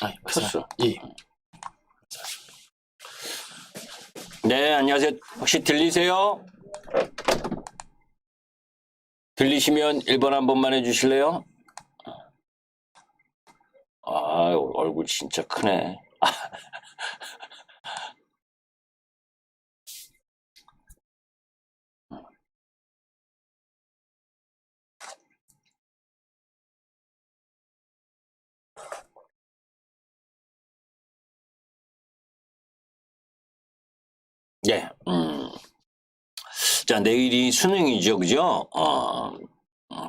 아, 켰어. 예. 네, 안녕하세요. 혹시 들리세요? 들리시면 1번 한 번만 해주실래요? 아, 얼굴 진짜 크네. 예, 자, 내일이 수능이죠, 그죠?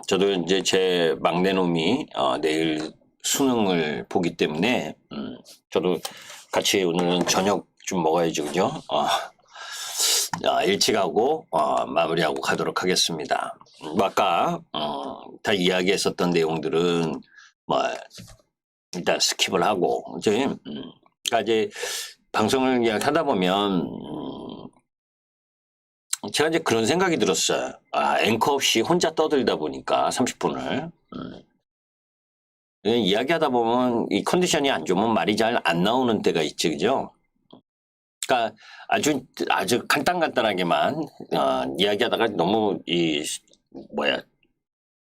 저도 이제 제 막내 놈이 내일 수능을 보기 때문에 저도 같이 오늘은 저녁 좀 먹어야죠, 그죠? 일찍 하고 마무리하고 가도록 하겠습니다. 아까 다 이야기했었던 내용들은 뭐 일단 스킵을 하고 이제 그러니까 이제 방송을 이야기하다 보면 제가 이제 그런 생각이 들었어요. 앵커 없이 혼자 떠들다 보니까 30분을 이야기하다 보면 이 컨디션이 안 좋으면 말이 잘 안 나오는 때가 있지, 그죠? 그러니까 아주 간단하게만 이야기하다가 너무 이 뭐야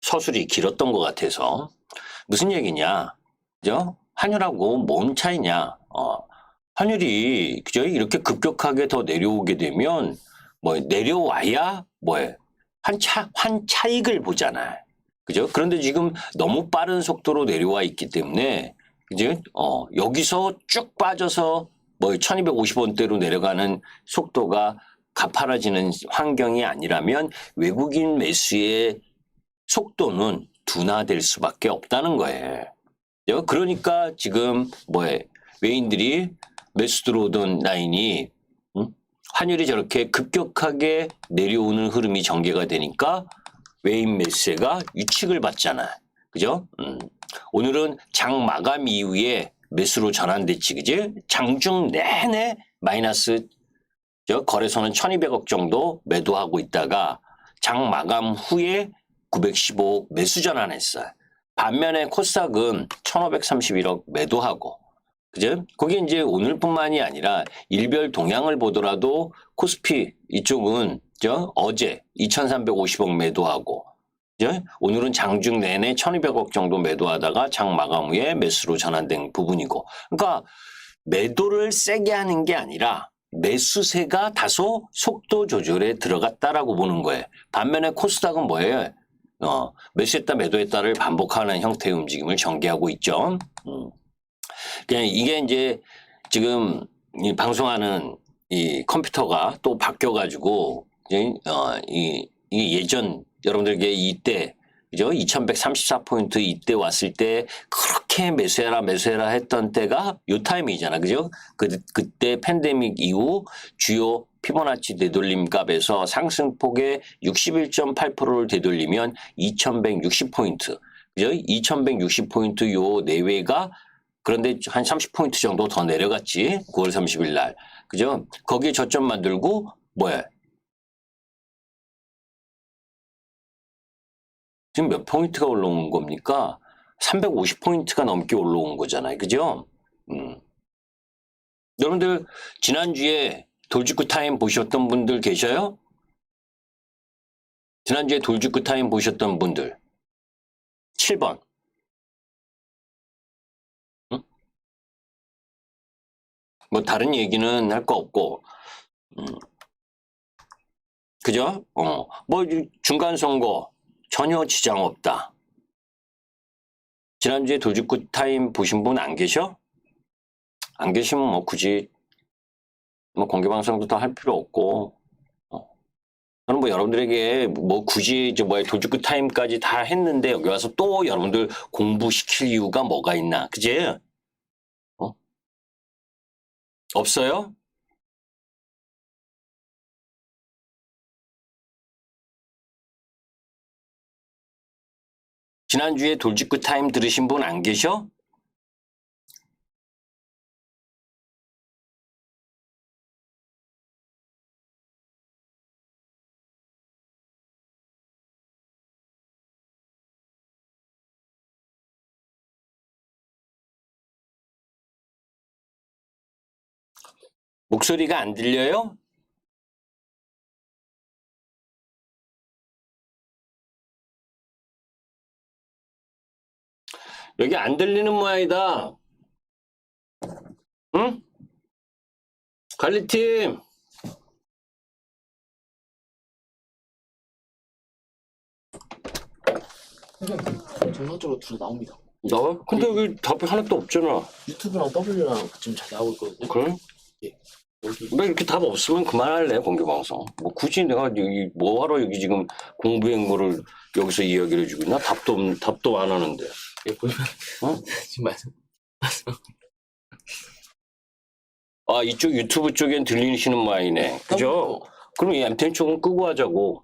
서술이 길었던 것 같아서 무슨 얘기냐, 그죠? 환율하고 뭔 차이냐? 환율이 그죠? 이렇게 급격하게 더 내려오게 되면 뭐 내려와야 뭐해 환 차익을 보잖아요. 그죠? 그런데 지금 너무 빠른 속도로 내려와 있기 때문에 이제 여기서 쭉 빠져서 뭐 1250원대로 내려가는 속도가 가파라지는 환경이 아니라면 외국인 매수의 속도는 둔화될 수밖에 없다는 거예요. 그러니까 지금 뭐에 외인들이 매수 들어오던 라인이 환율이 저렇게 급격하게 내려오는 흐름이 전개가 되니까 외인 매수세가 유축을 받잖아. 그죠? 오늘은 장 마감 이후에 매수로 전환됐지, 그지? 장중 내내 마이너스 거래소는 1200억 정도 매도하고 있다가 장 마감 후에 915억 매수 전환했어요. 반면에 코스닥은 1531억 매도하고, 그죠? 그게 이제 오늘뿐만이 아니라 일별 동향을 보더라도 코스피 이쪽은 어제 2350억 매도하고, 그죠? 오늘은 장중 내내 1200억 정도 매도하다가 장 마감 후에 매수로 전환된 부분이고, 그러니까 매도를 세게 하는 게 아니라 매수세가 다소 속도 조절에 들어갔다라고 보는 거예요. 반면에 코스닥은 뭐예요? 매수했다 매도했다를 반복하는 형태의 움직임을 전개하고 있죠. 그냥 이게 이제 지금 이 방송하는 이 컴퓨터가 또 바뀌어가지고 이 예전 여러분들에게 이때 그죠? 2134포인트 이때 왔을 때 그렇게 매수해라 했던 때가 요 타이밍이잖아. 그죠? 그때 팬데믹 이후 주요 피보나치 되돌림 값에서 상승폭의 61.8%를 되돌리면 2160포인트. 그죠? 2160포인트 요 내외가 그런데 한 30포인트 정도 더 내려갔지. 9월 30일 날. 그죠? 거기에 저점 만들고 뭐야? 지금 몇 포인트가 올라온 겁니까? 350포인트가 넘게 올라온 거잖아요. 그죠? 여러분들 지난주에 돌직구 타임 보셨던 분들 계셔요? 지난주에 돌직구 타임 보셨던 분들 7번. 응? 뭐 다른 얘기는 할 거 없고 그죠? 뭐 중간 선거 전혀 지장 없다. 지난주에 돌직구 타임 보신 분 안 계셔? 안 계시면 뭐 굳이 뭐 공개 방송도 더 할 필요 없고 저는 뭐 여러분들에게 뭐 굳이 이제 뭐 돌직구 타임까지 다 했는데 여기 와서 또 여러분들 공부시킬 이유가 뭐가 있나? 그지? 없어요? 지난주에 돌직구 타임 들으신 분 안 계셔? 목소리가 안 들려요? 여기 안 들리는 모양이다. 응? 관리팀. 정상적으로 둘 다 나옵니다. 나와? 근데 여기 답이 하나도 없잖아. 유튜브랑 W랑 지금 잘 나오고 있거든요. 그래? 여기 나 이렇게 답 없으면 그만할래, 공개방송. 뭐 굳이 내가 여기 뭐하러 여기 지금 공부한 거를 여기서 이야기를 해주고 있나? 답도 안 하는데. 여기 보시면 어? 지금 말씀 아, 이쪽 유튜브 쪽엔 들리시는 모양이네. 그죠? 그럼 이 엠텐 쪽은 끄고 하자고.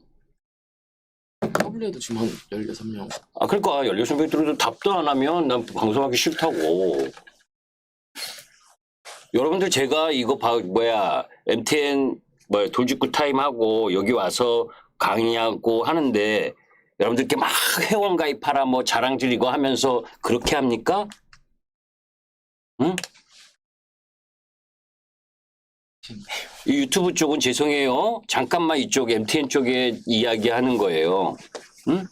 W에도 지금 한 16명. 아, 그러니까 16명 들어도 답도 안 하면 난 방송하기 싫다고. 여러분들 제가 이거 MTN 돌직구 타임하고 여기 와서 강의하고 하는데 여러분들 이렇게 막 회원 가입하라 뭐 자랑 지르고 하면서 그렇게 합니까? 응? 이 유튜브 쪽은 죄송해요. 잠깐만 이쪽 MTN 쪽에 이야기하는 거예요. 응?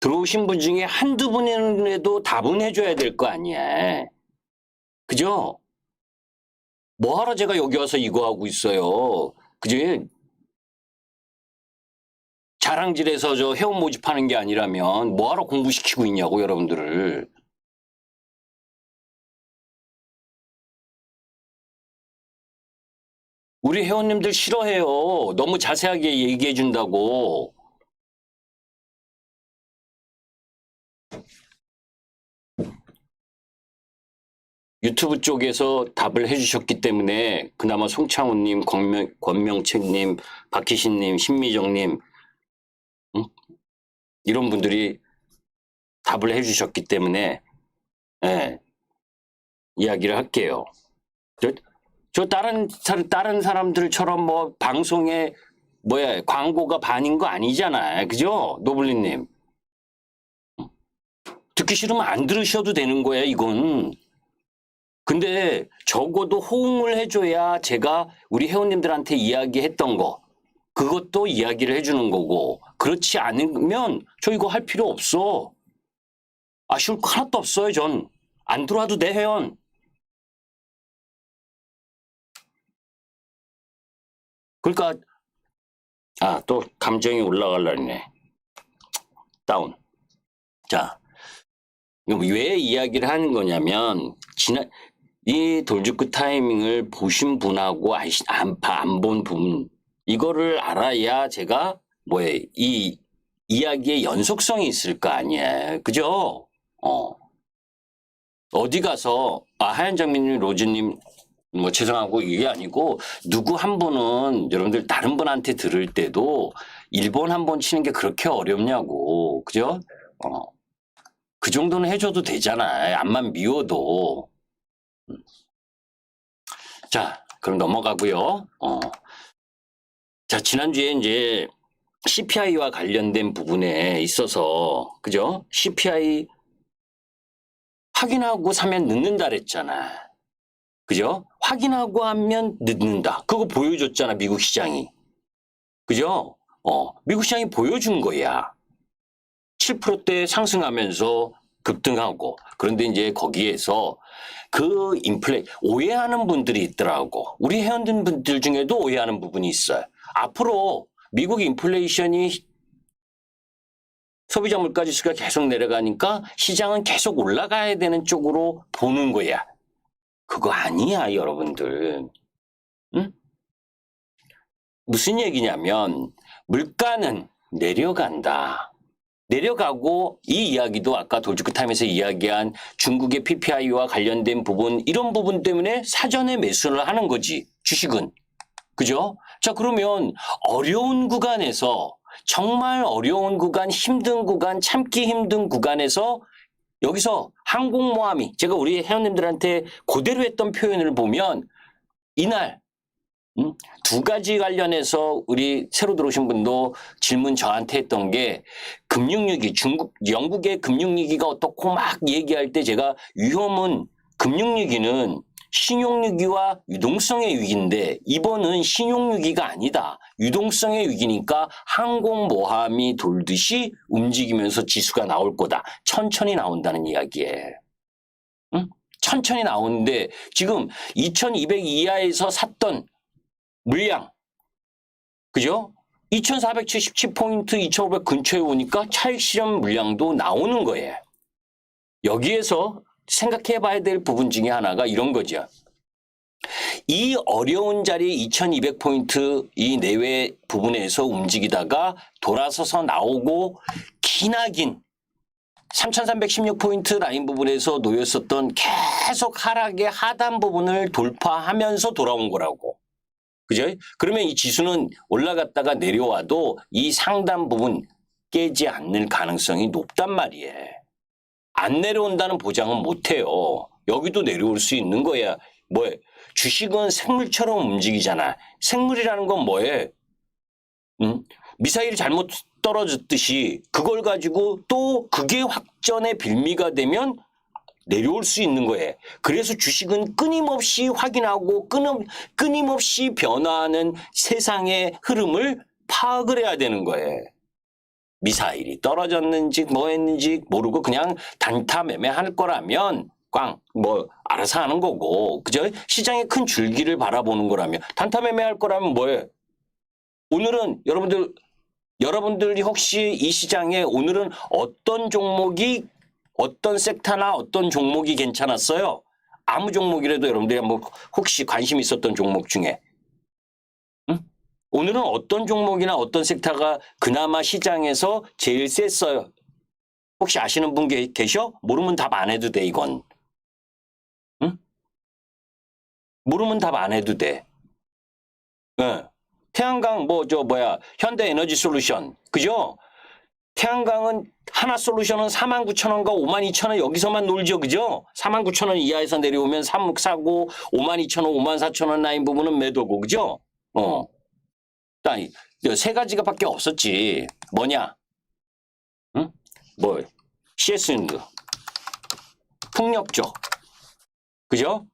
들어오신 분 중에 한두 분이라도 답은 해줘야 될 거 아니야. 그죠? 뭐하러 제가 여기 와서 이거 하고 있어요. 그지? 자랑질해서 저 회원 모집하는 게 아니라면 뭐하러 공부시키고 있냐고 여러분들을. 우리 회원님들 싫어해요. 너무 자세하게 얘기해 준다고. 유튜브 쪽에서 답을 해주셨기 때문에 그나마 송창훈님, 권명책님, 박희신님, 신미정님 이런 분들이 답을 해주셨기 때문에 예, 이야기를 할게요. 저 다른 사람들처럼 뭐 방송에 광고가 반인 거 아니잖아요. 그죠? 노블리님. 듣기 싫으면 안 들으셔도 되는 거예요, 이건. 근데 적어도 호응을 해줘야 제가 우리 회원님들한테 이야기했던 거, 그것도 이야기를 해주는 거고, 그렇지 않으면 저 이거 할 필요 없어. 아쉬울 거 하나도 없어요, 전. 안 들어와도 돼, 회원. 그러니까, 또 감정이 올라가려네. 다운. 자, 왜 이야기를 하는 거냐면, 이 돌직구 타이밍을 보신 분하고 안 본 분, 이거를 알아야 제가 이 이야기의 연속성이 있을 거 아니에요. 그죠? 어디 가서 하얀 장미님, 로즈님 죄송하고 이게 아니고 누구 한 분은 여러분들 다른 분한테 들을 때도 1번 한 번 치는 게 그렇게 어렵냐고. 그죠? 그 정도는 해줘도 되잖아요. 앞만 미워도. 자, 그럼 넘어가고요. 자, 지난주에 이제 CPI와 관련된 부분에 있어서, 그죠? CPI 확인하고 사면 늦는다 그랬잖아. 그죠? 확인하고 하면 늦는다. 그거 보여줬잖아, 미국 시장이. 그죠? 미국 시장이 보여준 거야. 7%대 상승하면서 급등하고. 그런데 이제 거기에서 오해하는 분들이 있더라고. 우리 회원분들 중에도 오해하는 부분이 있어요. 앞으로 미국 인플레이션이 소비자 물가지수가 계속 내려가니까 시장은 계속 올라가야 되는 쪽으로 보는 거야. 그거 아니야, 여러분들. 응? 무슨 얘기냐면 물가는 내려간다. 내려가고 이 이야기도 아까 돌직구 타임에서 이야기한 중국의 PPI와 관련된 부분 이런 부분 때문에 사전에 매수를 하는 거지. 주식은. 그죠? 자, 그러면 어려운 구간에서 정말 어려운 구간, 힘든 구간, 참기 힘든 구간에서 여기서 항공모함이 제가 우리 회원님들한테 그대로 했던 표현을 보면 이날 두 가지 관련해서 우리 새로 들어오신 분도 질문 저한테 했던 게 금융위기, 영국의 금융위기가 어떻고 막 얘기할 때 제가 위험은 금융위기는 신용위기와 유동성의 위기인데 이번은 신용위기가 아니다. 유동성의 위기니까 항공모함이 돌듯이 움직이면서 지수가 나올 거다. 천천히 나온다는 이야기에. 응? 천천히 나오는데 지금 2200 이하에서 샀던 물량, 그죠? 2477포인트, 2500 근처에 오니까 차익 실현 물량도 나오는 거예요. 여기에서 생각해 봐야 될 부분 중에 하나가 이런 거죠. 이 어려운 자리 2200포인트 이 내외 부분에서 움직이다가 돌아서서 나오고 기나긴 3316포인트 라인 부분에서 놓였었던 계속 하락의 하단 부분을 돌파하면서 돌아온 거라고. 그죠? 그러면 이 지수는 올라갔다가 내려와도 이 상단 부분 깨지 않을 가능성이 높단 말이에요. 안 내려온다는 보장은 못해요. 여기도 내려올 수 있는 거야. 뭐해? 주식은 생물처럼 움직이잖아. 생물이라는 건 뭐해? 미사일이 잘못 떨어졌듯이 그걸 가지고 또 그게 확전의 빌미가 되면 내려올 수 있는 거예요. 그래서 주식은 끊임없이 확인하고 끊임없이 변화하는 세상의 흐름을 파악을 해야 되는 거예요. 미사일이 떨어졌는지 뭐 했는지 모르고 그냥 단타 매매할 거라면 알아서 하는 거고, 그죠? 시장의 큰 줄기를 바라보는 거라면 단타 매매할 거라면 뭐예요? 오늘은 여러분들이 혹시 이 시장에 오늘은 어떤 종목이 어떤 섹터나 어떤 종목이 괜찮았어요? 아무 종목이라도 여러분들이 한번 혹시 관심 있었던 종목 중에 오늘은 어떤 종목이나 어떤 섹터가 그나마 시장에서 제일 셌어요? 혹시 아시는 분 계셔? 모르면 답 안 해도 돼, 이건. 응? 모르면 답 안 해도 돼. 네. 태양광 현대에너지솔루션, 그죠? 태양광은 하나 솔루션은 49,000원과 52,000원 여기서만 놀죠, 그죠? 49,000원 이하에서 내려오면 사고 52,000원, 54,000원 라인 부분은 매도고, 그죠? 세 가지가밖에 없었지. 뭐냐? 응? CS윈드, 풍력조, 그죠?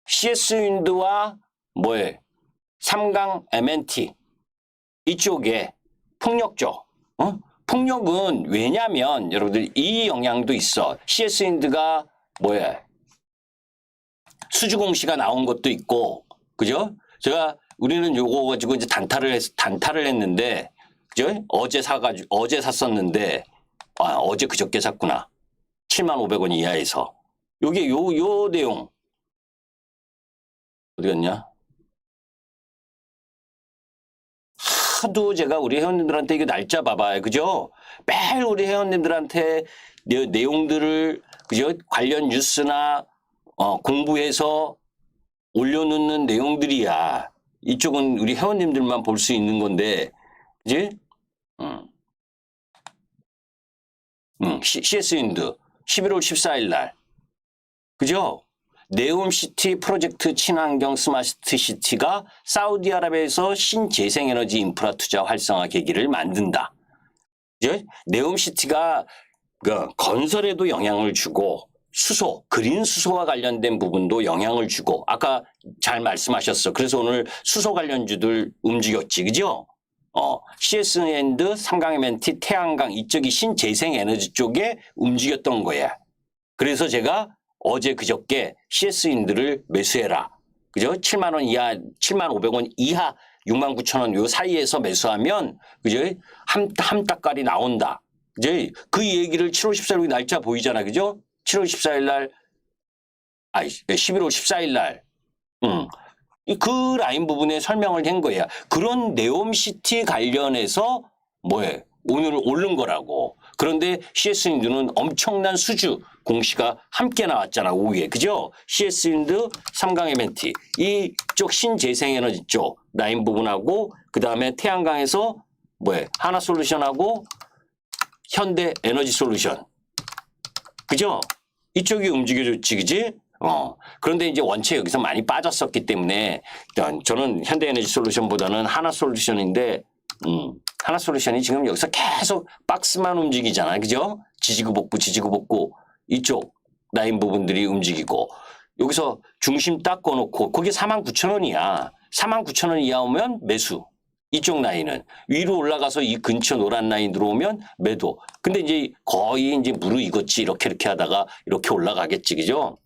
CS윈드와 삼강 MNT 이쪽에 풍력조. 풍력은 왜냐면 여러분들 이 영향도 있어. CS윈드가 수주공시가 나온 것도 있고, 그죠? 우리는 요거 가지고 이제 단타를 했는데, 그죠? 어제 샀었는데, 어제 그저께 샀구나. 75,000원 이하에서. 요게 요 내용. 어디 갔냐? 하도 제가 우리 회원님들한테 이거 날짜 봐봐요. 그죠? 매일 우리 회원님들한테 내용들을, 그죠? 관련 뉴스나, 공부해서 올려놓는 내용들이야. 이쪽은 우리 회원님들만 볼 수 있는 건데, 그지? CS윈드 11월 14일 날. 그죠? 네옴시티 프로젝트 친환경 스마트 시티가 사우디아라비아에서 신재생에너지 인프라 투자 활성화 계기를 만든다. 그죠? 네옴시티가 건설에도 영향을 주고 그린 수소와 관련된 부분도 영향을 주고 아까 잘 말씀하셨어. 그래서 오늘 수소 관련주들 움직였지. 그죠? CS랜드, 삼강MNT, 태양광 이쪽이 신재생에너지 쪽에 움직였던 거야. 그래서 제가 어제 그저께 CS윈드를 매수해라. 그죠? 7만 500원 이하 69,000원 요 사이에서 매수하면 그죠? 한 따까리 나온다. 그죠? 그 얘기를 7월 14일 날짜 보이잖아. 그죠? 7월 14일 날 11월 14일 날 그 라인 부분에 설명을 한 거야. 그런 네옴시티 관련해서 오늘 오른 거라고. 그런데 CS윈드는 엄청난 수주 공시가 함께 나왔잖아. 오후에. 그죠? CS윈드, 삼강MNT 이쪽 신재생에너지 쪽 라인 부분하고 그다음에 태양광에서 하나솔루션하고 현대에너지솔루션. 그죠? 이쪽이 움직여줬지. 그지? 그런데 이제 원체 여기서 많이 빠졌었기 때문에 저는 현대에너지솔루션보다는 하나솔루션인데 하나솔루션이 지금 여기서 계속 박스만 움직이잖아요. 그죠? 지지고 복구 이쪽 라인 부분들이 움직이고 여기서 중심 딱 꺼놓고 거기 49,000원이야. 49,000원 이하 오면 매수. 이쪽 라인은 위로 올라가서 이 근처 노란 라인 들어오면 매도. 근데 이제 거의 이제 무르익었지 이렇게 하다가 이렇게 올라가겠지, 그죠?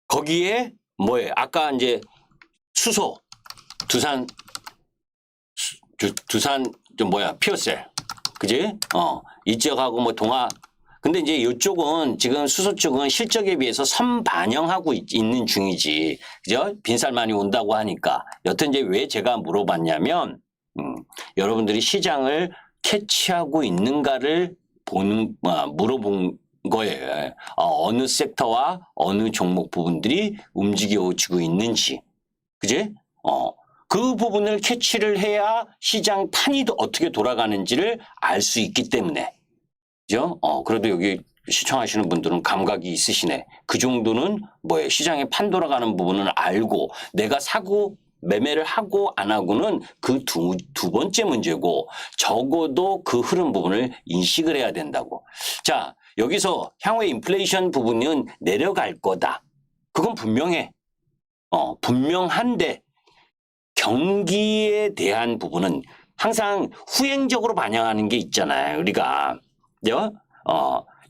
거기에 뭐예요? 아까 이제 수소, 두산 좀 뭐야 피어셀, 그지? 이쪽하고 뭐 동아. 근데 이제 이쪽은 지금 수소 쪽은 실적에 비해서 선반영하고 있는 중이지. 그죠? 빈살 많이 온다고 하니까. 여튼 이제 왜 제가 물어봤냐면, 여러분들이 시장을 캐치하고 있는가를 물어본 거예요. 어느 섹터와 어느 종목 부분들이 움직여지고 있는지. 그지? 그 부분을 캐치를 해야 시장 판이 어떻게 돌아가는지를 알 수 있기 때문에. 그죠? 그래도 여기 시청하시는 분들은 감각이 있으시네. 그 정도는 뭐예요? 시장에 판 돌아가는 부분은 알고 내가 사고 매매를 하고 안 하고는 그 두 번째 문제고 적어도 그 흐름 부분을 인식을 해야 된다고. 자, 여기서 향후에 인플레이션 부분은 내려갈 거다. 그건 분명해. 분명한데 경기에 대한 부분은 항상 후행적으로 반영하는 게 있잖아요. 우리가.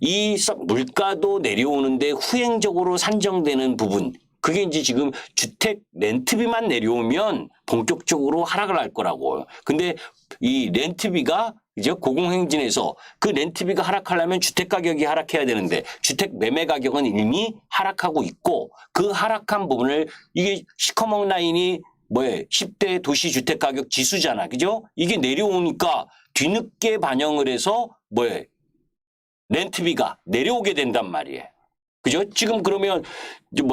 이 물가도 내려오는데 후행적으로 산정되는 부분. 그게 이제 지금 주택 렌트비만 내려오면 본격적으로 하락을 할 거라고. 근데 이 렌트비가 이제 고공행진에서 그 렌트비가 하락하려면 주택 가격이 하락해야 되는데 주택 매매 가격은 이미 하락하고 있고 그 하락한 부분을 이게 시커먼 라인이 뭐예요? 10대 도시주택 가격 지수잖아. 그죠? 이게 내려오니까 뒤늦게 반영을 해서 뭐예요? 렌트비가 내려오게 된단 말이에요. 그죠? 지금 그러면 이제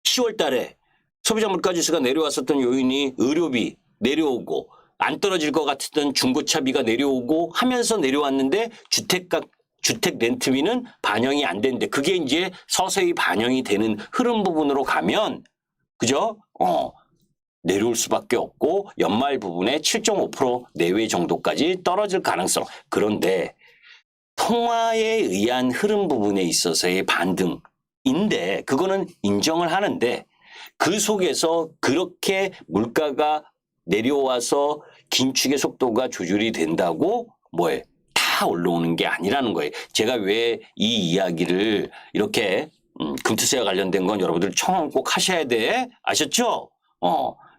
10월 달에 소비자 물가지수가 내려왔었던 요인이 의료비 내려오고 안 떨어질 것 같았던 중고차비가 내려오고 하면서 내려왔는데 주택 렌트비는 반영이 안 되는데 그게 이제 서서히 반영이 되는 흐름 부분으로 가면 그죠? 내려올 수밖에 없고 연말 부분에 7.5% 내외 정도까지 떨어질 가능성. 그런데 통화에 의한 흐름 부분에 있어서의 반등인데 그거는 인정을 하는데 그 속에서 그렇게 물가가 내려와서 긴축의 속도가 조절이 된다고 다 올라오는 게 아니라는 거예요. 제가 왜 이 이야기를 이렇게 금투세와 관련된 건 여러분들 청원 꼭 하셔야 돼. 아셨죠?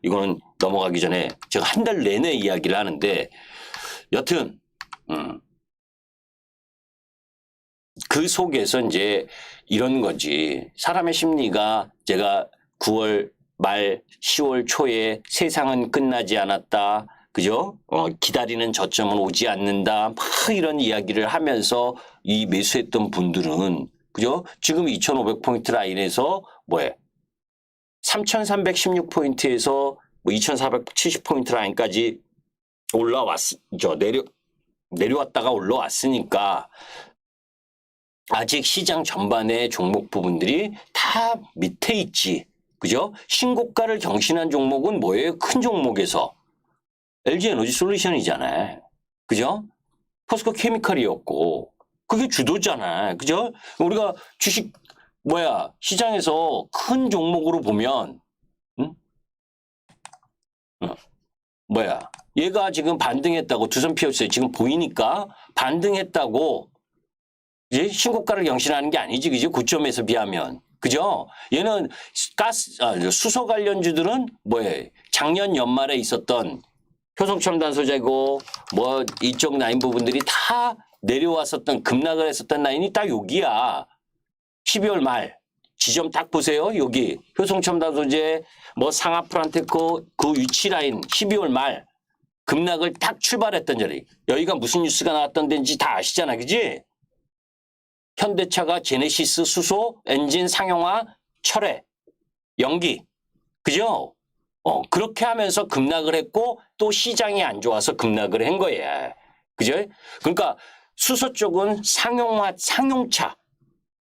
이거는 넘어가기 전에 제가 한 달 내내 이야기를 하는데 여튼 그 속에서 이제 이런 거지. 사람의 심리가 제가 9월 말 10월 초에 세상은 끝나지 않았다. 그죠? 기다리는 저점은 오지 않는다. 막 이런 이야기를 하면서 이 매수했던 분들은 그죠? 지금 2,500포인트 라인에서 3,316포인트에서 2,470포인트 라인까지 내려왔다가 올라왔으니까 아직 시장 전반의 종목 부분들이 다 밑에 있지. 그죠? 신고가를 경신한 종목은 뭐예요? 큰 종목에서. LG 에너지 솔루션이잖아요. 그죠? 포스코 케미칼이었고. 그게 주도잖아요. 그죠? 우리가 주식, 시장에서 큰 종목으로 보면, 얘가 지금 반등했다고, 두산 피어스에 지금 보이니까 반등했다고, 이제 신고가를 경신하는 게 아니지, 그죠? 고점에서 비하면. 그죠? 얘는 수소 관련주들은 작년 연말에 있었던 효성첨단 소재고, 이쪽 라인 부분들이 다 내려왔었던, 급락을 했었던 라인이 딱 여기야. 12월 말. 지점 딱 보세요. 여기. 효성첨단 소재, 상하프란테코 그 위치 라인 12월 말. 급락을 딱 출발했던 자리. 여기가 무슨 뉴스가 나왔던 데인지 다 아시잖아. 그지? 현대차가 제네시스 수소, 엔진 상용화, 철회, 연기. 그죠? 그렇게 하면서 급락을 했고 또 시장이 안 좋아서 급락을 한 거예요. 그죠? 그러니까 수소 쪽은 상용차,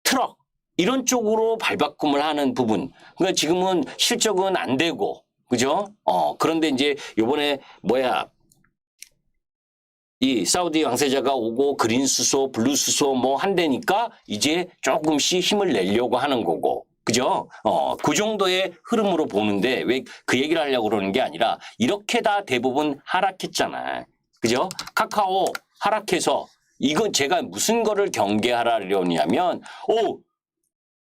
트럭 이런 쪽으로 발바꿈을 하는 부분. 그러니까 지금은 실적은 안 되고, 그죠? 그런데 이제 요번에 이 사우디 왕세자가 오고 그린 수소, 블루 수소 뭐 한다니까 이제 조금씩 힘을 내려고 하는 거고. 그죠? 그 정도의 흐름으로 보는데 왜 그 얘기를 하려고 그러는 게 아니라 이렇게 다 대부분 하락했잖아. 그죠? 카카오 하락해서 이건 제가 무슨 거를 경계하려냐면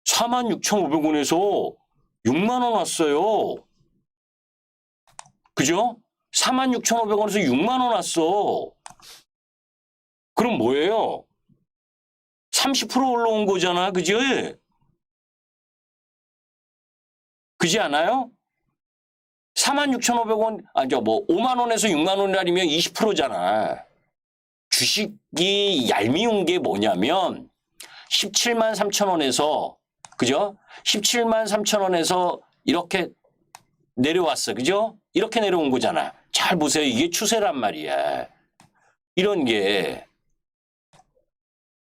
46,500원에서 6만 원 왔어요. 그죠? 46,500원에서 6만 원 왔어. 그럼 뭐예요? 30% 올라온 거잖아. 그지? 그지 않아요? 46,500원, 5만 원에서 6만 원이라면 20%잖아. 주식이 얄미운 게 뭐냐면 17만 3천 원에서 그죠? 17만 3천 원에서 이렇게 내려왔어. 그죠? 이렇게 내려온 거잖아. 잘 보세요. 이게 추세란 말이야. 이런 게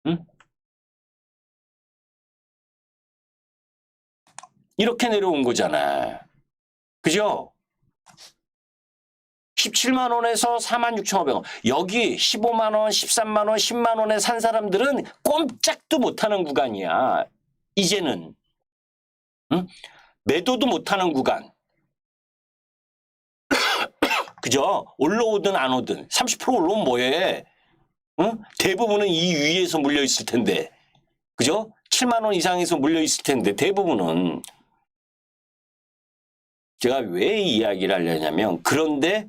응? 이렇게 내려온 거잖아. 그죠? 17만 원에서 46,500원. 여기 15만 원, 13만 원, 10만 원에 산 사람들은 꼼짝도 못하는 구간이야. 이제는. 응? 매도도 못하는 구간. 그죠? 올라오든 안 오든 30% 올라오면 뭐해? 응? 대부분은 이 위에서 물려 있을 텐데. 그죠? 7만 원 이상에서 물려 있을 텐데 대부분은. 제가 왜 이야기를 하려냐면 그런데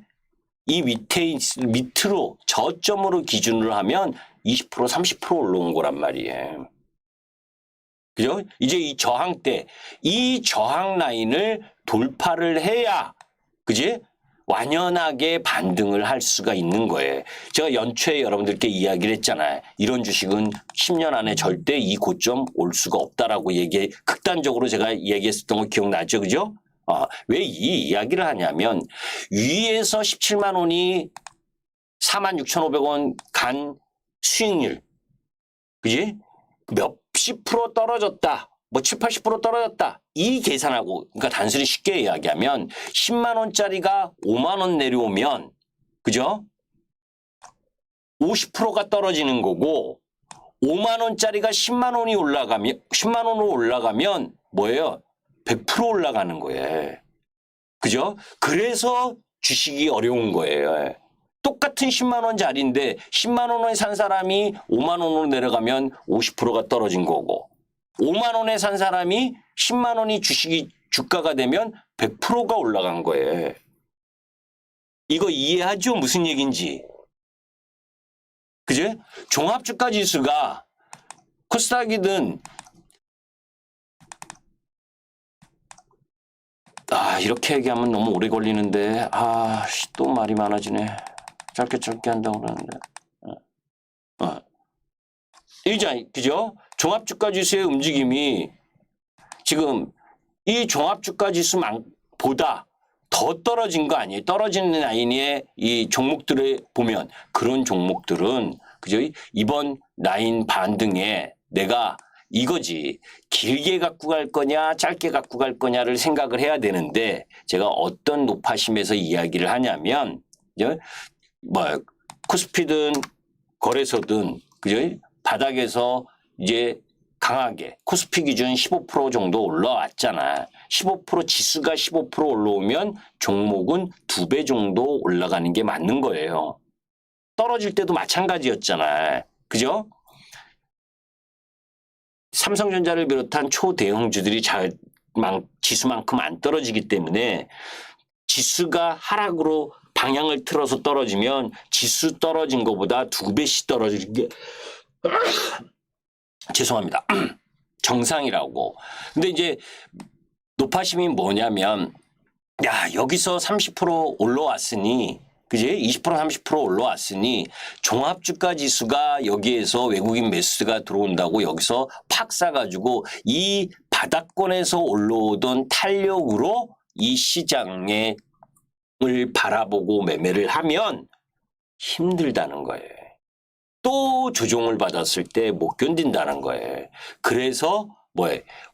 이 밑으로 저점으로 기준으로 하면 20% 30% 올라온 거란 말이에요. 그죠? 이제 이 저항대, 이 저항 라인을 돌파를 해야, 그지? 완연하게 반등을 할 수가 있는 거예요. 제가 연초에 여러분들께 이야기를 했잖아요. 이런 주식은 10년 안에 절대 이 고점 올 수가 없다라고 극단적으로 제가 얘기했었던 거 기억나죠? 그죠? 왜 이 이야기를 하냐면 위에서 17만 원이 46,500원 간 수익률, 그지? 몇십 프로 떨어졌다. 뭐 7, 80% 떨어졌다. 이 계산하고, 그러니까 단순히 쉽게 이야기하면 10만 원짜리가 5만 원 내려오면, 그죠? 50%가 떨어지는 거고, 5만 원짜리가 10만 원으로 올라가면 뭐예요? 100% 올라가는 거예요. 그죠? 그래서 주식이 어려운 거예요. 똑같은 10만 원짜리인데 10만 원에 산 사람이 5만 원으로 내려가면 50%가 떨어진 거고 5만 원에 산 사람이 10만 원이 주가가 되면 100%가 올라간 거예요. 이거 이해하죠? 무슨 얘기인지. 그죠? 종합주가 지수가 코스닥이든 이렇게 얘기하면 너무 오래 걸리는데 또 말이 많아지네. 짧게 한다고 그러는데. 이제 그죠? 종합주가지수의 움직임이 지금 이 종합주가지수보다 더 떨어진 거 아니에요? 떨어지는 라인의 이 종목들을 보면 그런 종목들은 그죠? 이번 라인 반등에 내가 이거지 길게 갖고 갈 거냐 짧게 갖고 갈 거냐를 생각을 해야 되는데 제가 어떤 노파심에서 이야기를 하냐면 코스피든 거래소든 그죠? 바닥에서 이제 강하게 코스피 기준 15% 정도 올라왔잖아. 15% 지수가 15% 올라오면 종목은 2배 정도 올라가는 게 맞는 거예요. 떨어질 때도 마찬가지였잖아. 그죠? 삼성전자를 비롯한 초대형주들이 지수만큼 안 떨어지기 때문에 지수가 하락으로 방향을 틀어서 떨어지면 지수 떨어진 것보다 2배씩 떨어지는 게 죄송합니다. 정상이라고. 근데 이제 노파심이 뭐냐면 여기서 30% 올라왔으니 그지? 20% 30% 올라왔으니 종합주가 지수가 여기에서 외국인 매수가 들어온다고 여기서 팍 싸가지고 이 바닥권에서 올라오던 탄력으로 이 시장을 바라보고 매매를 하면 힘들다는 거예요. 또 조정을 받았을 때 못 견딘다는 거예요. 그래서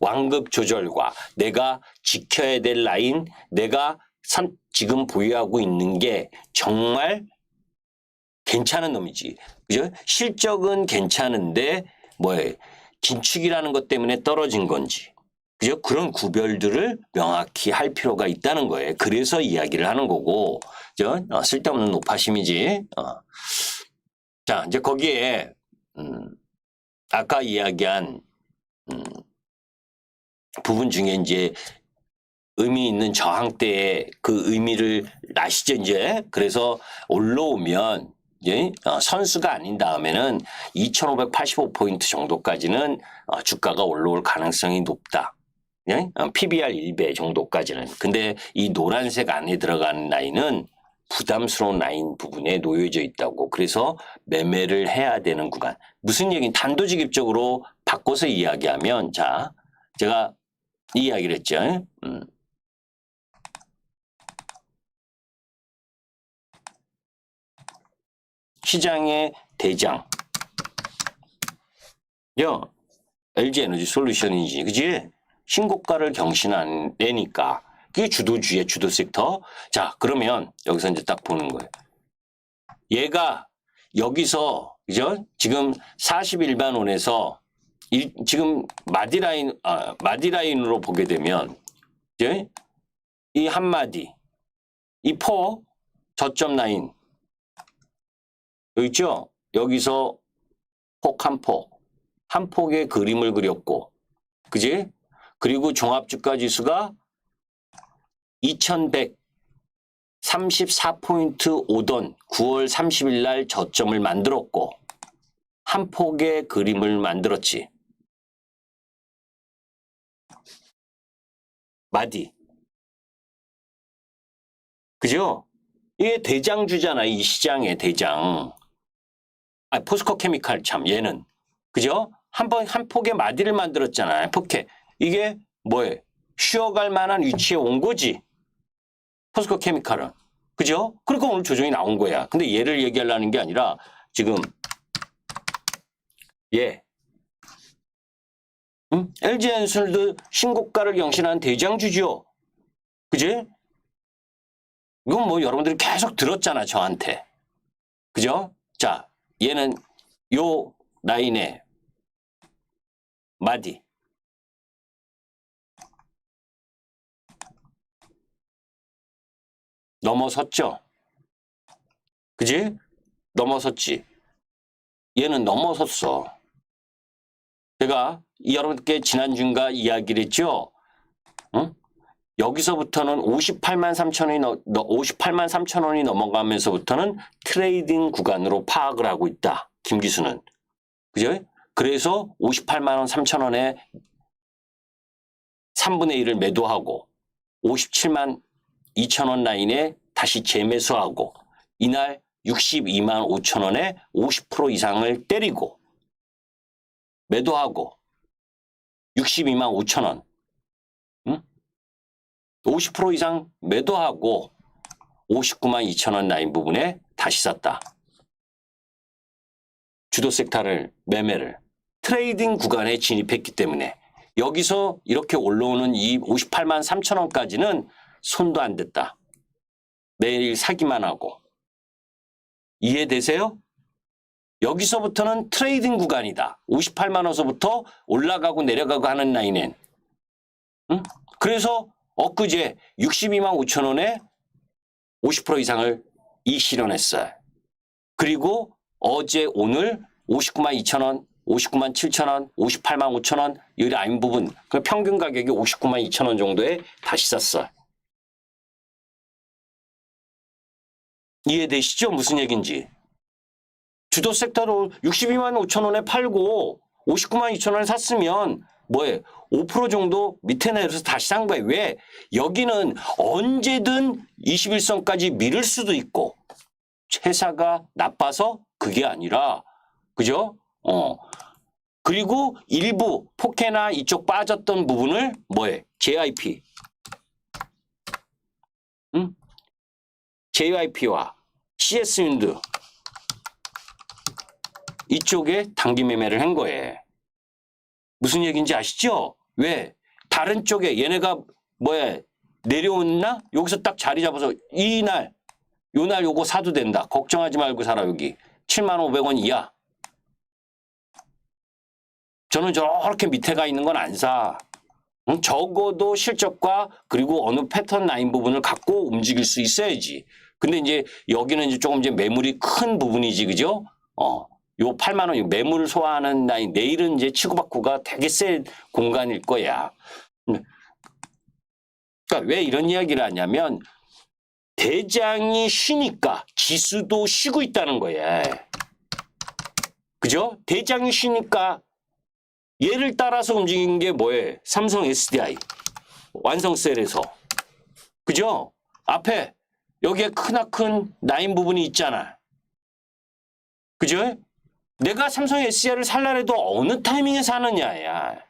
완급 조절과 내가 지켜야 될 라인, 내가 지금 보유하고 있는 게 정말 괜찮은 놈이지. 그죠? 실적은 괜찮은데 뭐에 긴축이라는 것 때문에 떨어진 건지. 그죠? 그런 구별들을 명확히 할 필요가 있다는 거예요. 그래서 이야기를 하는 거고, 그죠? 쓸데없는 노파심이지. 자, 이제 거기에 아까 이야기한 부분 중에 이제 의미 있는 저항대의 그 의미를 아시죠, 이제? 그래서 올라오면 이제 선수가 아닌 다음에는 2,585포인트 정도까지는 주가가 올라올 가능성이 높다. 예? PBR 1배 정도까지는. 근데 이 노란색 안에 들어가는 라인은 부담스러운 라인 부분에 놓여져 있다고. 그래서 매매를 해야 되는 구간. 무슨 얘기는 단도직입적으로 바꿔서 이야기하면, 자, 제가 이 이야기를 했죠. 시장의 대장. LG에너지 솔루션이지. 그지? 신고가를 경신하니까. 그게 주도주의 주도 섹터. 자, 그러면 여기서 이제 딱 보는 거예요. 얘가 여기서, 그죠? 지금 41만 원에서 지금 마디라인으로 보게 되면, 이제 이 한마디, 이 포, 저점 라인, 여기 있죠? 여기서 폭 한 폭의 그림을 그렸고, 그지? 그리고 종합주가 지수가 2134포인트 오던 9월 30일 날 저점을 만들었고, 한 폭의 그림을 만들었지. 마디. 그죠? 이게 대장주잖아, 이 시장의 대장. 포스코 케미칼 참, 얘는. 그죠? 한 폭의 마디를 만들었잖아요. 포켓. 이게 뭐예요? 쉬어갈 만한 위치에 온 거지. 포스코 케미칼은. 그죠? 그러니까 오늘 조정이 나온 거야. 근데 얘를 얘기하려는 게 아니라 지금 얘. LG엔솔도 신고가를 경신한 대장주죠. 그지? 이건 뭐 여러분들이 계속 들었잖아, 저한테. 그죠? 자, 얘는 요 라인에 마디. 넘어섰죠? 그지? 넘어섰지. 얘는 넘어섰어. 제가 여러분께 지난주인가 이야기를 했죠? 응? 여기서부터는 58만 3천 원이 넘어가면서부터는 트레이딩 구간으로 파악을 하고 있다. 김기수는. 그죠? 그래서 58만 원 3천 원에 3분의 1을 매도하고 57만 2천 원 라인에 다시 재매수하고 이날 62만 5천 원에 50% 이상을 때리고 매도하고 62만 5천 원 50% 이상 매도하고 59만 2천 원 라인 부분에 다시 샀다. 주도 섹터를 매매를 트레이딩 구간에 진입했기 때문에 여기서 이렇게 올라오는 이 58만 3천 원까지는 손도 안 댔다. 매일 사기만 하고. 이해되세요? 여기서부터는 트레이딩 구간이다. 58만 원서부터 올라가고 내려가고 하는 라인엔. 응? 그래서 엊그제 62만 5천 원에 50% 이상을 실현했어요. 그리고 어제 오늘 59만 2천 원, 59만 7천 원, 58만 5천 원 이 라인 부분 그 평균 가격이 59만 2천 원 정도에 다시 샀어요. 이해되시죠? 무슨 얘기인지. 주도 섹터로 62만 5천 원에 팔고 59만 2천 원에 샀으면 뭐예요? 5% 정도 밑에 내려서 다시 산 거예요. 왜? 여기는 언제든 21선까지 미룰 수도 있고 회사가 나빠서 그게 아니라 그죠? 그리고 일부 포케나 이쪽 빠졌던 부분을 뭐예요? JYP. JYP와 CS윈드 이쪽에 단기 매매를 한 거예요. 무슨 얘기인지 아시죠? 왜? 다른 쪽에 얘네가 뭐야 내려오나? 여기서 딱 자리 잡아서 이날 요날 요거 사도 된다. 걱정하지 말고 사라 여기. 75,500원 이하. 저는 저렇게 밑에 가 있는 건 안 사. 적어도 실적과 그리고 어느 패턴 라인 부분을 갖고 움직일 수 있어야지. 근데 이제 여기는 이제 조금 이제 매물이 큰 부분이지, 그죠? 요 8만 원, 매물 소화하는 라인, 내일은 이제 치고받고가 되게 센 공간일 거야. 그러니까 왜 이런 이야기를 하냐면 대장이 쉬니까 지수도 쉬고 있다는 거야. 그죠? 대장이 쉬니까 얘를 따라서 움직인 게 뭐예요? 삼성 SDI 완성셀에서. 그죠? 앞에 여기에 크나큰 라인 부분이 있잖아. 그죠? 내가 삼성 SDI를 살라래도 어느 타이밍에 사느냐야.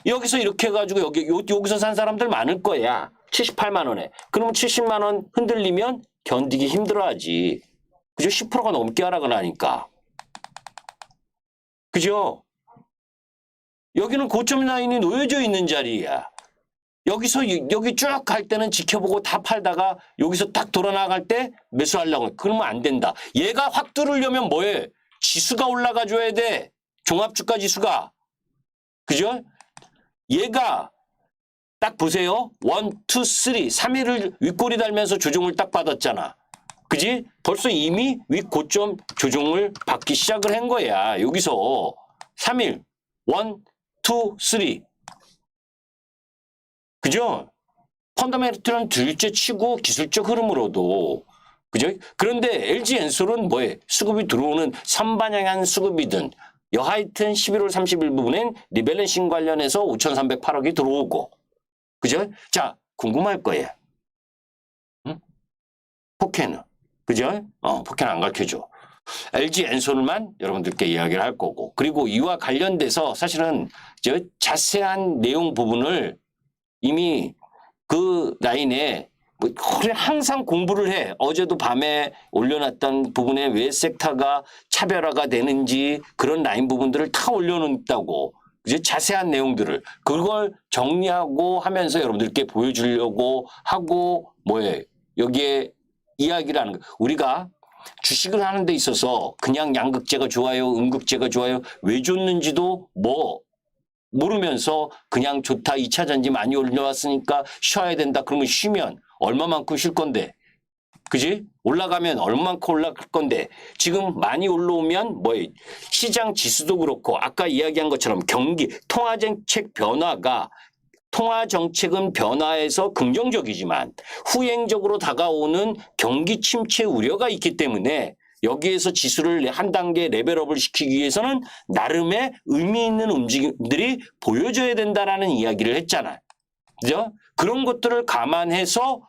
여기서 이렇게 해가지고 여기서 산 사람들 많을 거야. 78만 원에. 그러면 70만 원 흔들리면 견디기 힘들어하지. 그죠? 10%가 넘게 하락을 하니까. 그죠? 여기는 고점 라인이 놓여져 있는 자리야. 여기서 여기 쭉 갈 때는 지켜보고 다 팔다가 여기서 딱 돌아 나갈 때 매수하려고 해. 그러면 안 된다. 얘가 확 뚫으려면 뭐해? 지수가 올라가 줘야 돼. 종합주가 지수가. 그죠? 얘가 딱 보세요. 1, 2, 3. 3일을 윗꼬리 달면서 조정을 딱 받았잖아. 그지? 벌써 이미 윗고점 조정을 받기 시작을 한 거야. 여기서 3일 1, 2, 3. 그죠? 펀더멘털은 둘째 치고 기술적 흐름으로도. 그죠? 그런데 LG엔솔은 뭐해? 수급이 들어오는 선반영한 수급이든 여하튼 11월 30일 부분엔 리밸런싱 관련해서 5,308억이 들어오고. 그죠? 자, 궁금할 거예요. 응? 포켓은. 그죠? 포켓은 안 가르쳐줘. LG엔솔만 여러분들께 이야기를 할 거고. 그리고 이와 관련돼서 사실은 저 자세한 내용 부분을 이미 그 라인에 뭐 항상 공부를 해. 어제도 밤에 올려놨던 부분에 왜 섹터가 차별화가 되는지 그런 라인 부분들을 다 올려놓았다고. 이제 자세한 내용들을 그걸 정리하고 하면서 여러분들께 보여주려고 하고 뭐예요? 여기에 이야기를 하는 거. 우리가 주식을 하는 데 있어서 그냥 양극재가 좋아요, 음극재가 좋아요, 왜 좋는지도 뭐 모르면서 그냥 좋다, 2차 전지 많이 올려왔으니까 쉬어야 된다. 그러면 쉬면 얼마만큼 쉴 건데. 그지? 올라가면 얼마만큼 올라갈 건데. 지금 많이 올라오면 뭐예요? 시장 지수도 그렇고 아까 이야기한 것처럼 경기, 통화정책 변화가 통화정책은 변화해서 긍정적이지만 후행적으로 다가오는 경기 침체 우려가 있기 때문에 여기에서 지수를 한 단계 레벨업을 시키기 위해서는 나름의 의미 있는 움직임들이 보여져야 된다라는 이야기를 했잖아요. 그죠? 그런 것들을 감안해서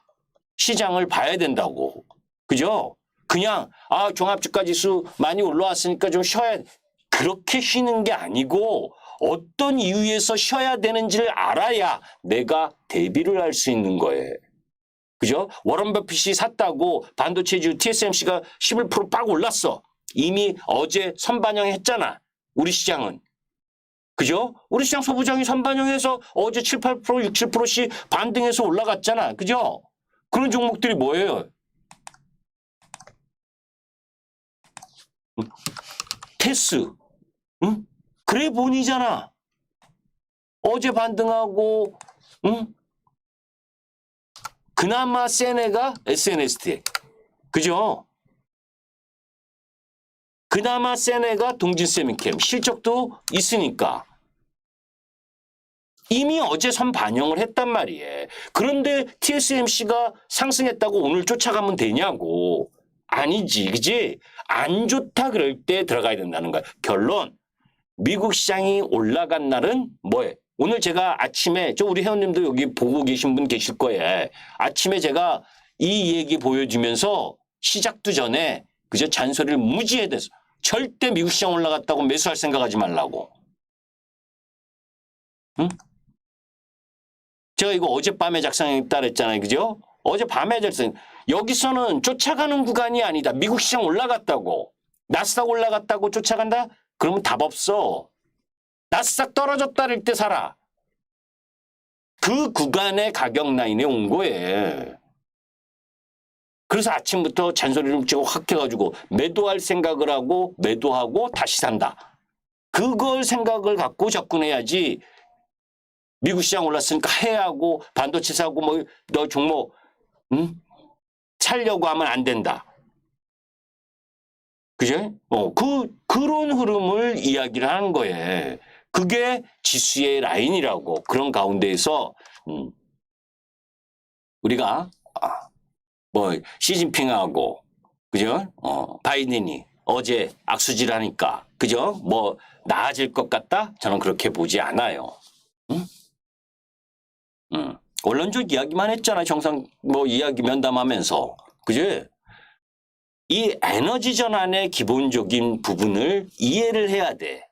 시장을 봐야 된다고. 그죠? 그냥 종합주가 지수 많이 올라왔으니까 좀 쉬어야 그렇게 쉬는 게 아니고 어떤 이유에서 쉬어야 되는지를 알아야 내가 대비를 할 수 있는 거예요. 그죠? 워런 버핏이 샀다고 반도체주 TSMC가 11%빡 올랐어. 이미 어제 선반영했잖아. 우리 시장은. 그죠? 우리 시장 소부장이 선반영해서 어제 7, 8%, 6, 7%씩 반등해서 올라갔잖아. 그죠? 그런 종목들이 뭐예요? 테스. 응? 그래본이잖아. 어제 반등하고 응? 그나마 센 애가 SNST. 그죠? 그나마 센 애가 동진세미캠. 실적도 있으니까. 이미 어제 선 반영을 했단 말이에요. 그런데 TSMC가 상승했다고 오늘 쫓아가면 되냐고. 아니지. 그지? 안 좋다 그럴 때 들어가야 된다는 거야. 결론. 미국 시장이 올라간 날은 뭐예요? 오늘 제가 아침에 우리 회원님도 여기 보고 계신 분 계실 거예요. 아침에 제가 이 얘기 보여주면서 시작도 전에 그저 잔소리를 무지해 대서 절대 미국 시장 올라갔다고 매수할 생각하지 말라고. 응? 제가 이거 어젯밤에 작성했다 그랬잖아요. 그죠? 어젯밤에 작성. 여기서는 쫓아가는 구간이 아니다. 미국 시장 올라갔다고. 나스닥 올라갔다고 쫓아간다? 그러면 답 없어. 나스닥 떨어졌다를 때 사라. 그 구간의 가격 라인에 온 거예요. 그래서 아침부터 잔소리를 쭉 확 해가지고 매도할 생각을 하고 매도하고 다시 산다. 그걸 생각을 갖고 접근해야지. 미국 시장 올랐으니까 해야하고 반도체 사고 뭐 너 종목 살려고 하면 안 된다. 그죠? 그런 흐름을 이야기를 하는 거예요. 그게 지수의 라인이라고. 그런 가운데에서 우리가 뭐 시진핑하고 그죠? 바이든이 어제 악수질하니까 그죠? 뭐 나아질 것 같다? 저는 그렇게 보지 않아요. 원론적 이야기만 했잖아. 정상 뭐 이야기 면담하면서 그죠? 이 에너지 전환의 기본적인 부분을 이해를 해야 돼.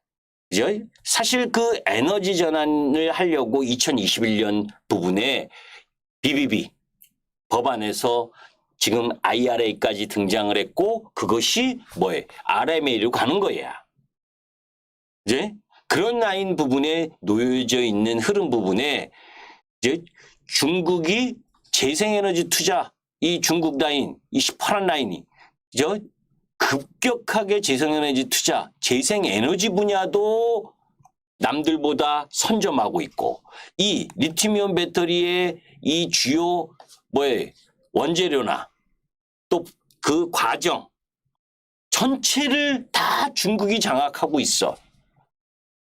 그죠? 사실 그 에너지 전환을 하려고 2021년 부분에 BBB 법안에서 지금 IRA까지 등장을 했고 그것이 뭐예요? RMA로 가는 거야. 이제 그런 라인 부분에 놓여져 있는 흐름 부분에 이제 중국이 재생에너지 투자 이 중국 라인 이 시퍼런 라인이 저 급격하게 재생에너지 투자 재생에너지 분야도 남들보다 선점하고 있고 이 리튬이온 배터리의 이 주요 뭐에 원재료나 또 그 과정 전체를 다 중국이 장악하고 있어.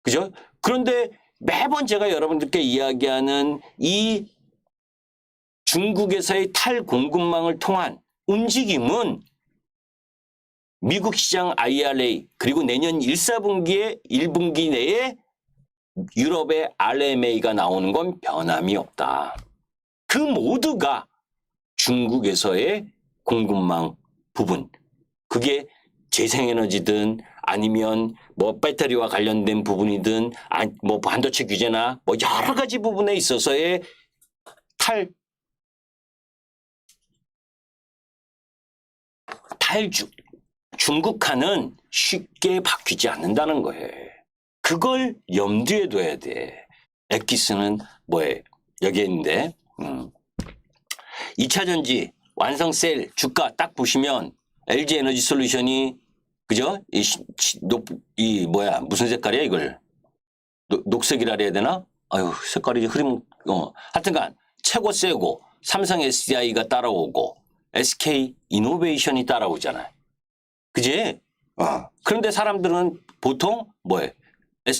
그죠? 그런데 매번 제가 여러분들께 이야기하는 이 중국에서의 탈공급망을 통한 움직임은 미국 시장 IRA 그리고 내년 1사분기에 1분기 내에 유럽의 RMA가 나오는 건 변함이 없다. 그 모두가 중국에서의 공급망 부분. 그게 재생에너지든 아니면 뭐 배터리와 관련된 부분이든 뭐 반도체 규제나 뭐 여러 가지 부분에 있어서의 중국화는 쉽게 바뀌지 않는다는 거예요. 그걸 염두에 둬야 돼. 엑기스는 뭐예요? 여기에 있는데 2차전지 완성 셀 주가 딱 보시면 LG 에너지 솔루션이 그죠? 무슨 색깔이야 이걸? 녹색이라 해야 되나? 아유 색깔이 흐림 하여튼간 최고 세고 삼성 SDI가 따라오고 SK 이노베이션이 따라오잖아요. 그지? 그런데 사람들은 보통 뭐예요?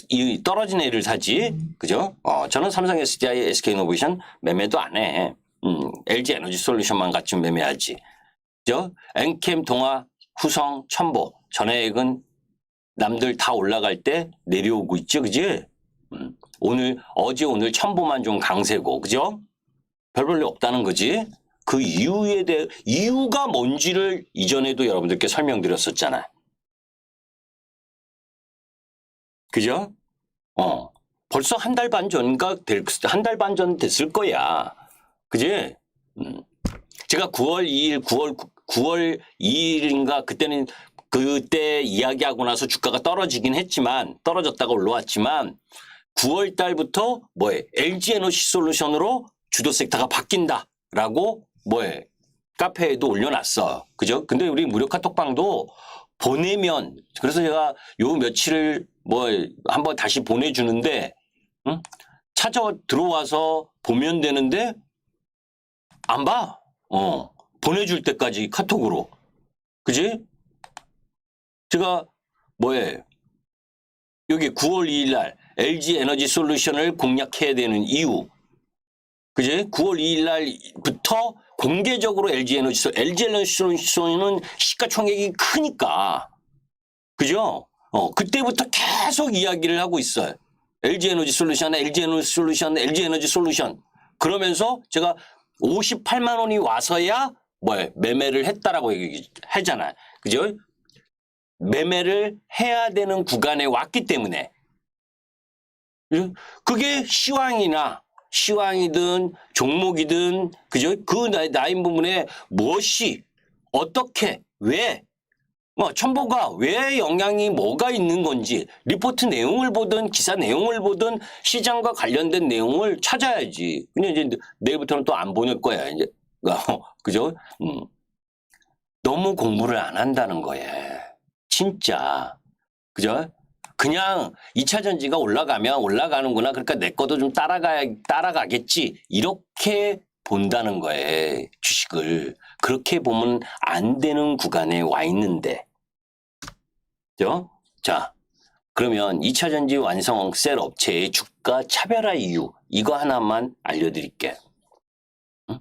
이 떨어진 애를 사지. 그죠? 저는 삼성 SDI, SK 이노베이션 매매도 안 해. LG 에너지 솔루션만 같이 매매하지. 그죠? 엔캠, 동아, 후성, 첨보. 전액은 남들 다 올라갈 때 내려오고 있죠. 그지? 어제 오늘 첨보만 좀 강세고. 그죠? 별 볼일 없다는 거지. 그 이유가 뭔지를 이전에도 여러분들께 설명드렸었잖아요. 그죠? 벌써 한 달 반 전인가 한 달 반 전 됐을 거야. 그지? 제가 9월 2일인가 그때 이야기하고 나서 주가가 떨어지긴 했지만 떨어졌다가 올라왔지만 9월 달부터 LG 에너지 솔루션으로 주도 섹터가 바뀐다라고 카페에도 올려놨어. 그죠? 근데 우리 무료 카톡방도 보내면 그래서 제가 요 며칠을 한번 다시 보내주는데 찾아 들어와서 보면 되는데 안 봐. 보내줄 때까지 카톡으로. 그지? 제가 여기 9월 2일 날 LG 에너지 솔루션을 공략해야 되는 이유. 그지? 9월 2일 날부터 공개적으로 LG 에너지 솔루션은 시가총액이 크니까. 그죠? 그때부터 계속 이야기를 하고 있어요. LG 에너지 솔루션, LG 에너지 솔루션, LG 에너지 솔루션. 그러면서 제가 58만 원이 와서야 매매를 했다라고 하잖아요. 그죠? 매매를 해야 되는 구간에 왔기 때문에. 그게 시황이든 종목이든 그죠? 그 라인 부분에 무엇이 어떻게 왜 첨보가 왜 영향이 뭐가 있는 건지 리포트 내용을 보든 기사 내용을 보든 시장과 관련된 내용을 찾아야지. 근데 이제 내일부터는 또 안 보낼 거야 이제. 그죠? 너무 공부를 안 한다는 거예요. 진짜. 그죠? 그냥 2차 전지가 올라가면 올라가는구나. 그러니까 내 것도 좀 따라가겠지. 이렇게 본다는 거예요. 주식을. 그렇게 보면 안 되는 구간에 와 있는데. 그죠? 자, 그러면 2차 전지 완성 셀 업체의 주가 차별화 이유. 이거 하나만 알려드릴게. 응?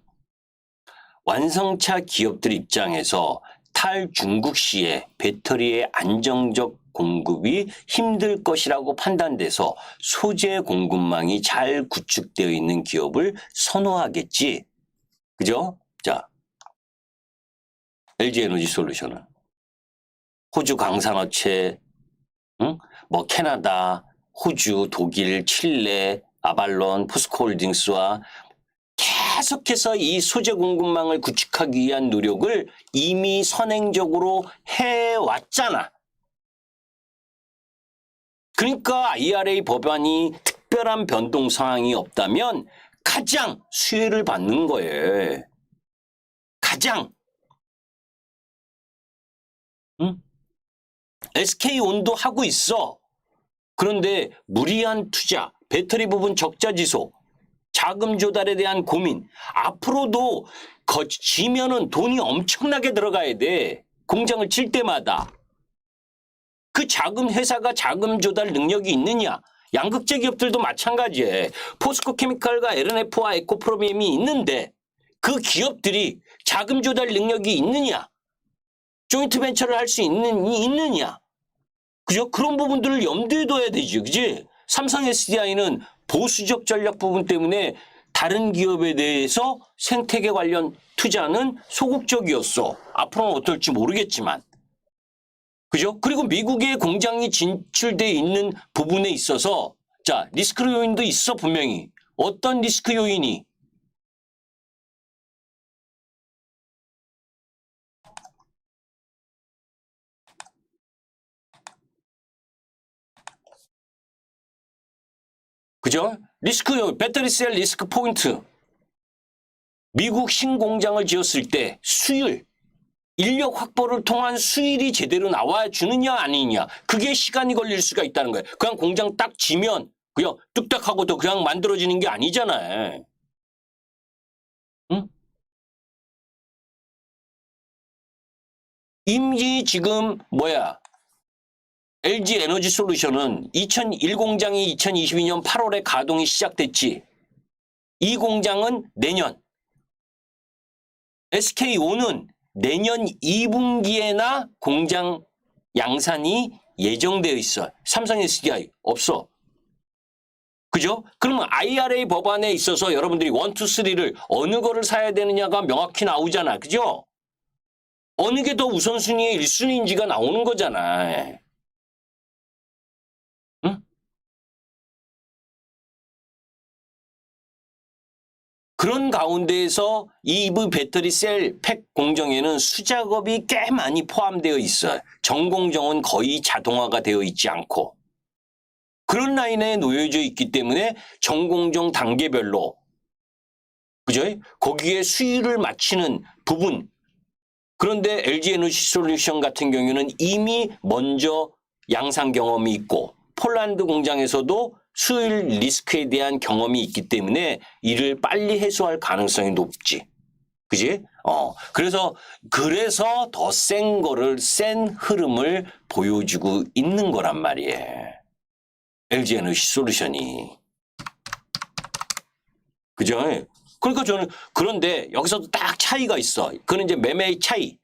완성차 기업들 입장에서 탈중국 시에 배터리의 안정적 공급이 힘들 것이라고 판단돼서 소재 공급망이 잘 구축되어 있는 기업을 선호하겠지. 그죠? 자, LG에너지솔루션은 호주 강산업체, 응? 뭐 캐나다, 호주, 독일, 칠레, 아발론, 포스코홀딩스와 계속해서 이 소재 공급망을 구축하기 위한 노력을 이미 선행적으로 해왔잖아. 그러니까 IRA 법안이 특별한 변동 사항이 없다면 가장 수혜를 받는 거예요. 가장. 응? SK온도 하고 있어. 그런데 무리한 투자, 배터리 부분 적자 지속, 자금 조달에 대한 고민. 앞으로도 지면은 돈이 엄청나게 들어가야 돼. 공장을 칠 때마다. 그 회사가 자금 조달 능력이 있느냐? 양극재 기업들도 마찬가지예요. 포스코 케미칼과 LNF와 에코프로비엠이 있는데 그 기업들이 자금 조달 능력이 있느냐? 조인트 벤처를 할 수 있느냐? 그죠? 그런 부분들을 염두에 둬야 되죠. 그지? 삼성 SDI는 보수적 전략 부분 때문에 다른 기업에 대해서 생태계 관련 투자는 소극적이었어. 앞으로는 어떨지 모르겠지만. 그죠? 그리고 미국에 공장이 진출돼 있는 부분에 있어서 자, 리스크 요인도 있어 분명히. 어떤 리스크 요인이? 그죠? 리스크 요인, 배터리셀 리스크 포인트. 미국 신공장을 지었을 때 수율, 인력 확보를 통한 수율이 제대로 나와 주느냐 아니냐. 그게 시간이 걸릴 수가 있다는 거예요. 그냥 공장 딱 지면 그냥 뚝딱 하고 또 그냥 만들어지는 게 아니잖아요. 응? 이미 지금 LG 에너지 솔루션은 2001 공장이 2022년 8월에 가동이 시작됐지. 이 공장은 내년. SK온은 내년 2분기에나 공장 양산이 예정되어 있어. 삼성 SDI 없어. 그죠? 그러면 IRA 법안에 있어서 여러분들이 1, 2, 3를 어느 거를 사야 되느냐가 명확히 나오잖아. 그죠? 어느 게 더 우선순위의 1순위인지가 나오는 거잖아. 응? 그런 가운데에서 EV 배터리 셀 팩 공정에는 수작업이 꽤 많이 포함되어 있어요. 전공정은 거의 자동화가 되어 있지 않고. 그런 라인에 놓여져 있기 때문에 전공정 단계별로 그죠? 거기에 수위를 맞추는 부분. 그런데 LG 에너지 솔루션 같은 경우는 이미 먼저 양산 경험이 있고 폴란드 공장에서도 수율 리스크에 대한 경험이 있기 때문에 이를 빨리 해소할 가능성이 높지. 그지? 그래서 더 센 흐름을 보여주고 있는 거란 말이에요. LG 에너지 솔루션이. 그죠? 그러니까 저는 그런데 여기서도 딱 차이가 있어. 그건 이제 매매의 차이.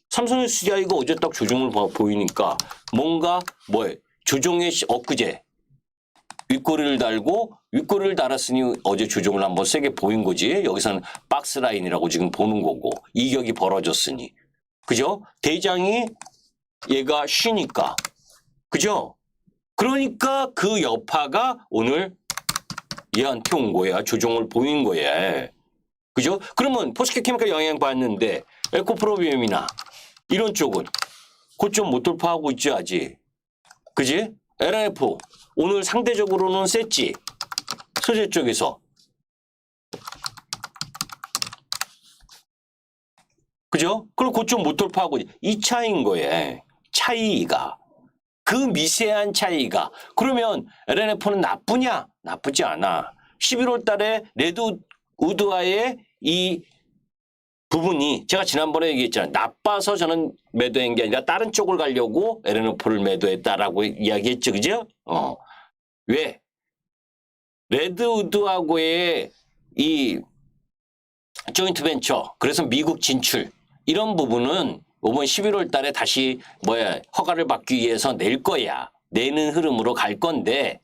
삼성 SDI가 어제 딱 조정을 보이니까 뭔가 조정의 엊그제 윗꼬리를 달았으니 어제 조정을 한번 세게 보인 거지. 여기서는 박스 라인이라고 지금 보는 거고 이격이 벌어졌으니. 그죠? 대장이 얘가 쉬니까. 그죠? 그러니까 그 여파가 오늘 얘한테 온 거야. 조정을 보인 거야. 그죠? 그러면 포스코 케미칼 영향 받는데 에코프로비엠이나 이런 쪽은 고점 못 돌파하고 있지 아직. 그지? LNF 오늘 상대적으로는 셌지. 소재 쪽에서. 그죠? 그걸 고점 못 돌파하고 이 차이인 거예요. 차이가. 그 미세한 차이가. 그러면 LNF는 나쁘냐? 나쁘지 않아. 11월 달에 레드우드와의 이 부분이 제가 지난번에 얘기했잖아요. 나빠서 저는 매도한 게 아니라 다른 쪽을 가려고 LNF를 매도했다라고 이야기했죠. 그죠? 왜? 레드우드하고의 이 조인트 벤처, 그래서 미국 진출, 이런 부분은 이번 11월 달에 다시 허가를 받기 위해서 낼 거야. 내는 흐름으로 갈 건데,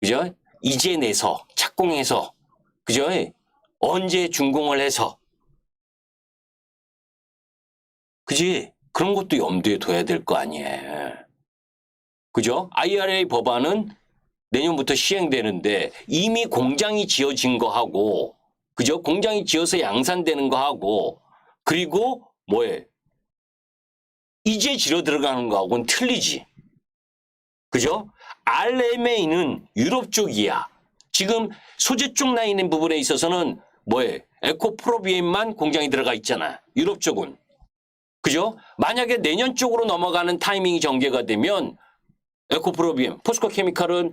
그죠? 이제 내서, 착공해서, 그죠? 언제 준공을 해서, 그지? 그런 것도 염두에 둬야 될 거 아니에요. 그죠? IRA 법안은 내년부터 시행되는데 이미 공장이 지어진 거 하고, 그죠? 공장이 지어서 양산되는 거 하고, 그리고 이제 지러 들어가는 거하고는 틀리지. 그죠? RMA는 유럽 쪽이야. 지금 소재 쪽 라인의 부분에 있어서는 에코프로비엠만 공장이 들어가 있잖아. 유럽 쪽은. 그죠? 만약에 내년 쪽으로 넘어가는 타이밍이 전개가 되면 에코프로비엠, 포스코 케미칼은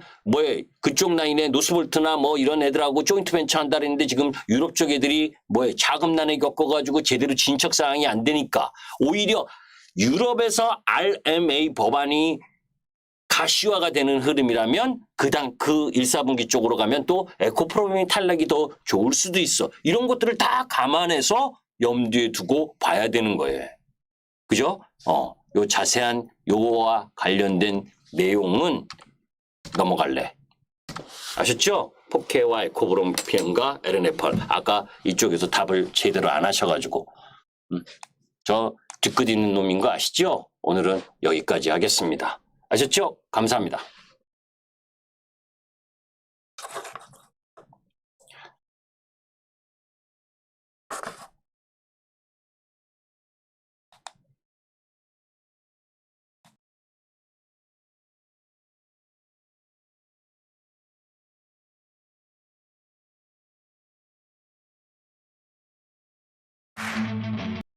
그쪽 라인에 노스볼트나 이런 애들하고 조인트 벤처 한다는데 지금 유럽 쪽 애들이 자금난에 겪어가지고 제대로 진척 사항이 안 되니까 오히려 유럽에서 RMA 법안이 가시화가 되는 흐름이라면 그 1, 4분기 쪽으로 가면 또 에코프로비엠 탈락이 더 좋을 수도 있어. 이런 것들을 다 감안해서 염두에 두고 봐야 되는 거예요. 그죠? 요 자세한 요거와 관련된 내용은 넘어갈래. 아셨죠? 포케와 에코프로비엠과 LNFR. 아까 이쪽에서 답을 제대로 안 하셔가지고. 저 뒤끝 있는 놈인 거 아시죠? 오늘은 여기까지 하겠습니다. 아셨죠? 감사합니다.